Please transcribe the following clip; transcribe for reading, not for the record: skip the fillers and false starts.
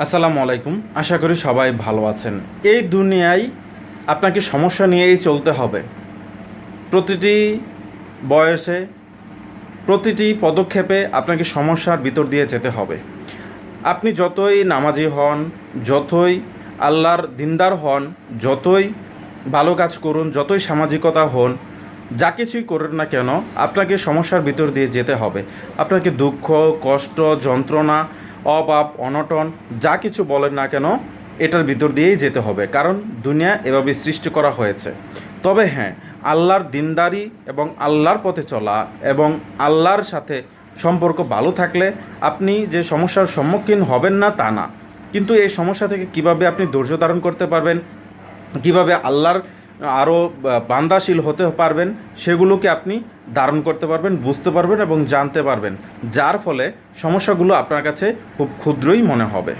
আসসালামু আলাইকুম। আশা করি সবাই ভালো আছেন। এই দুনিয়ায় আপনাকে সমস্যা নিয়েই চলতে হবে। প্রতিটি বয়সে, প্রতিটি পদক্ষেপে আপনাকে সমস্যার ভিতর দিয়ে যেতে হবে। আপনি যতই নামাজি হন, যতই আল্লাহর দিনদার হন, যতই ভালো কাজ করুন, যতই সামাজিকতা হন, যা কিছুই করেন না কেন, আপনাকে সমস্যার ভিতর দিয়ে যেতে হবে। আপনাকে দুঃখ, কষ্ট, যন্ত্রণা, অভাব, অনটন যা কিছু বলেন না কেন, এটার ভিতর দিয়েই যেতে হবে, কারণ দুনিয়া এভাবে সৃষ্টি করা হয়েছে। তবে হ্যাঁ, আল্লাহর দিনদারি এবং আল্লাহর পথে চলা এবং আল্লাহর সাথে সম্পর্ক ভালো থাকলে আপনি যে সমস্যার সম্মুখীন হবেন না তা না, কিন্তু এই সমস্যা থেকে কিভাবে আপনি ধৈর্য ধারণ করতে পারবেন, কিভাবে আল্লাহর আরও বান্দাশীল হতে পারবেন, সেগুলোকে আপনি ধারণ করতে পারবেন, বুঝতে পারবেন এবং জানতে পারবেন, যার ফলে সমস্যাগুলো আপনার কাছে খুব ক্ষুদ্রই মনে হবে।